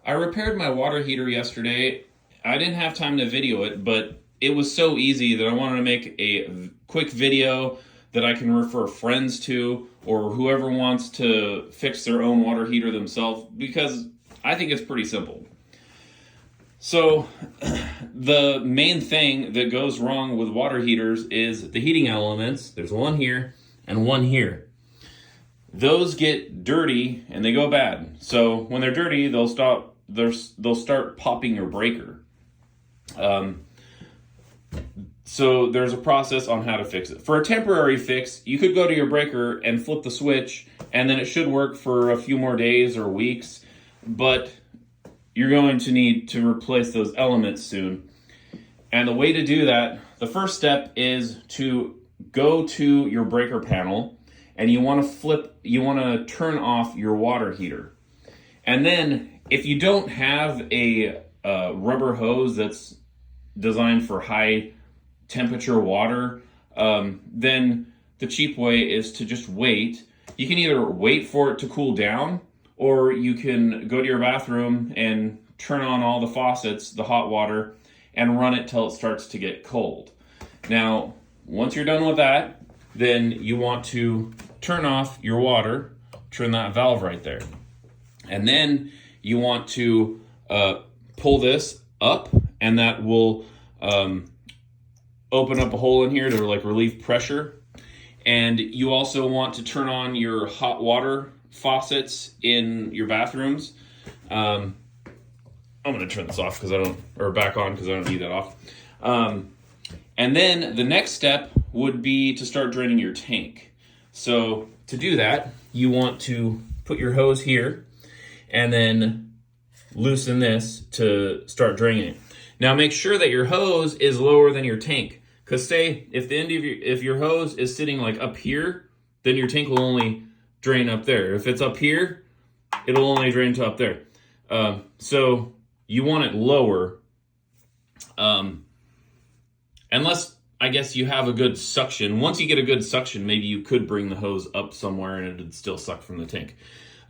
I repaired my water heater yesterday. I didn't have time to video it, but it was so easy that I wanted to make a quick video that I can refer friends to or whoever wants to fix their own water heater themselves because I think it's pretty simple. So, the main thing that goes wrong with water heaters is the heating elements. There's one here and one here. Those get dirty and they go bad. So when they're dirty, they'll start popping your breaker. So there's a process on how to fix it. For a temporary fix, you could go to your breaker and flip the switch, and then it should work for a few more days or weeks. But you're going to need to replace those elements soon. And the way to do that, the first step is to go to your breaker panel and you want to turn off your water heater. And then if you don't have a rubber hose that's designed for high temperature water, then the cheap way is to just wait. You can either wait for it to cool down, or you can go to your bathroom and turn on all the faucets, the hot water, and run it till it starts to get cold. Now, once you're done with that, then you want to turn off your water, turn that valve right there. And then you want to pull this up, and that will open up a hole in here to relieve pressure. And you also want to turn on your hot water faucets in your bathrooms. I'm going to turn this off back on because I don't need that off. And then the next step would be to start draining your tank. So to do that, you want to put your hose here and then loosen this to start draining it. Now make sure that your hose is lower than your tank. Because say if the end of if your hose is sitting up here, then your tank will only drain up there. If it's up here, it'll only drain to up there. So you want it lower, unless I guess you have a good suction. Once you get a good suction, maybe you could bring the hose up somewhere and it'd still suck from the tank.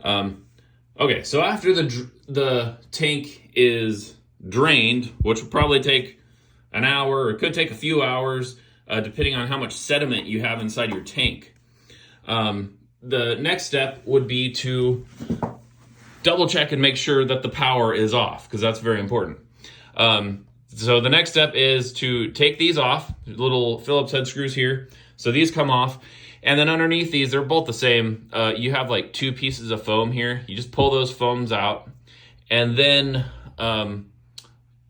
Okay, so after the tank is drained, which will probably take an hour, or it could take a few hours, depending on how much sediment you have inside your tank. The next step would be to double check and make sure that the power is off, because that's very important. So the next step is to take these off, little Phillips head screws here. So these come off, and then underneath these, they're both the same. You have two pieces of foam here. You just pull those foams out, and then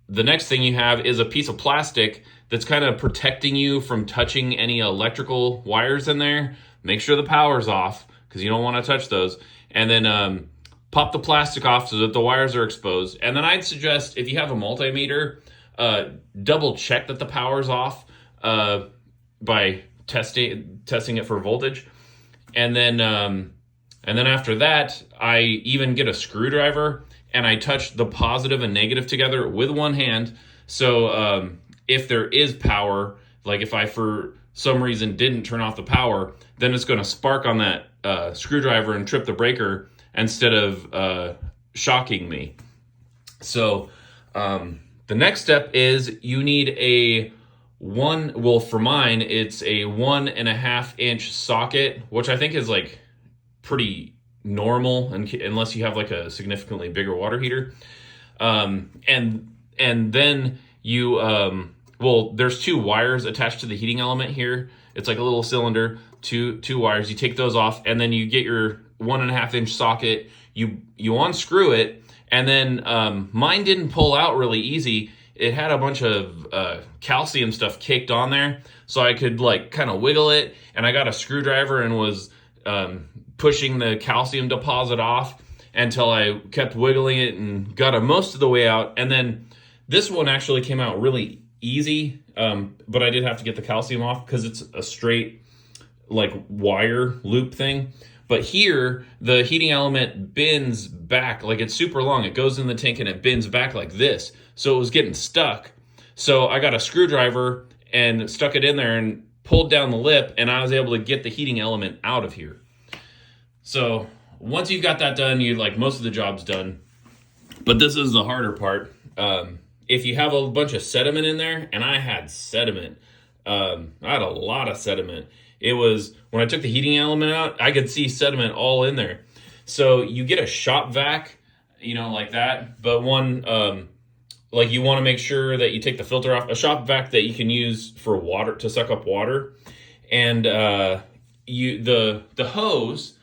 the next thing you have is a piece of plastic that's kind of protecting you from touching any electrical wires in there. Make sure the power's off because you don't want to touch those. And then pop the plastic off so that the wires are exposed. And then I'd suggest if you have a multimeter, double check that the power's off by testing it for voltage. And then after that, I even get a screwdriver and I touch the positive and negative together with one hand. So if there is power, if I for some reason didn't turn off the power, then it's going to spark on that screwdriver and trip the breaker instead of shocking me. So the next step is you need for mine, it's a 1.5 inch socket, which I think is pretty normal unless you have a significantly bigger water heater. And then you, there's two wires attached to the heating element here. It's a little cylinder, two wires. You take those off, and then you get your 1.5 inch socket. You unscrew it, and then mine didn't pull out really easy. It had a bunch of calcium stuff caked on there, so I could kind of wiggle it, and I got a screwdriver and was pushing the calcium deposit off until I kept wiggling it and got it most of the way out. And then this one actually came out really easy, but I did have to get the calcium off because it's a straight wire loop thing. But here, the heating element bends back, it's super long. It goes in the tank and it bends back like this. So it was getting stuck. So I got a screwdriver and stuck it in there and pulled down the lip, and I was able to get the heating element out of here. So once you've got that done, most of the job's done. But this is the harder part. If you have a bunch of sediment in there, and I had sediment, I had a lot of sediment. It was, when I took the heating element out, I could see sediment all in there. So you get a shop vac, like that. But one, like you want to make sure that you take the filter off. A shop vac that you can use for water, to suck up water. And the hose,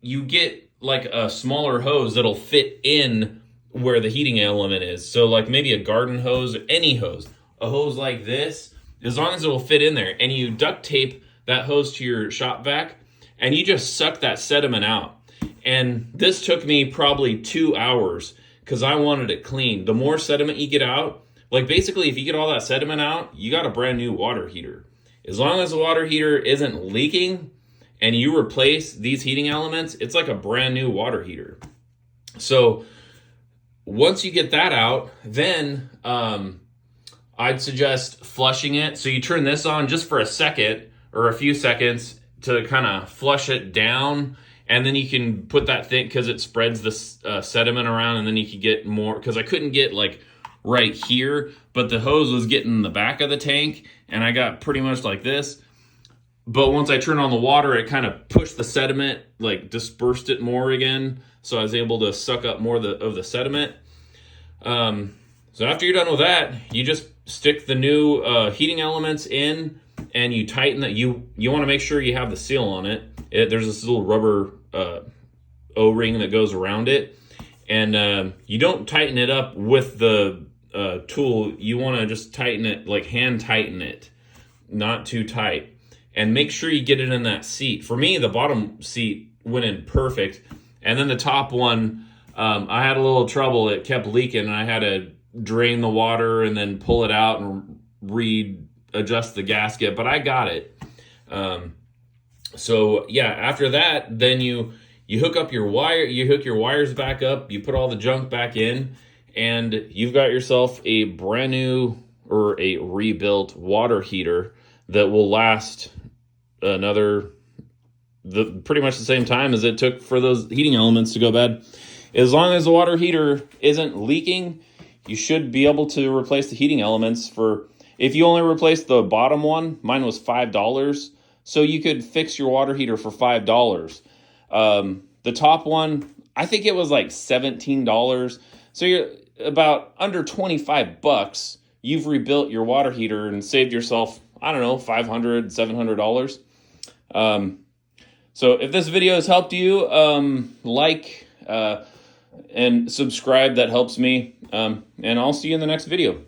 you get like a smaller hose that'll fit in where the heating element is. So like maybe a garden hose, any hose, a hose like this, as long as it will fit in there, and you duct tape that hose to your shop vac, and you just suck that sediment out. And this took me probably 2 hours because I wanted it clean. The more sediment you get out, like basically if you get all that sediment out, you got a brand new water heater. As long as the water heater isn't leaking and you replace these heating elements, it's like a brand new water heater. So once you get that out, then I'd suggest flushing it. So you turn this on just for a second or a few seconds to kind of flush it down. And then you can put that thing, because it spreads the sediment around, and then you can get more, because I couldn't get like right here, but the hose was getting in the back of the tank, and I got pretty much like this. But once I turned on the water, it kind of pushed the sediment, like dispersed it more again. So I was able to suck up more of the sediment. So after you're done with that, you just stick the new heating elements in, and you tighten that. You want to make sure you have the seal on it. There's this little rubber O-ring that goes around it, and you don't tighten it up with the tool. You want to just tighten it, like hand tighten it, not too tight, and make sure you get it in that seat. For me, the bottom seat went in perfect, and then the top one, I had a little trouble. It kept leaking, and I had to drain the water and then pull it out and readjust the gasket, but I got it. So yeah, after that, then you hook up your wire, you hook your wires back up, you put all the junk back in, and you've got yourself a brand new or a rebuilt water heater that will last pretty much the same time as it took for those heating elements to go bad. As long as the water heater isn't leaking, you should be able to replace the heating elements if you only replace the bottom one, mine was $5. So you could fix your water heater for $5. The top one, I think it was like $17. So you're about under $25. You've rebuilt your water heater and saved yourself, I don't know, $500, $700. So if this video has helped you, like and subscribe. That helps me. And I'll see you in the next video.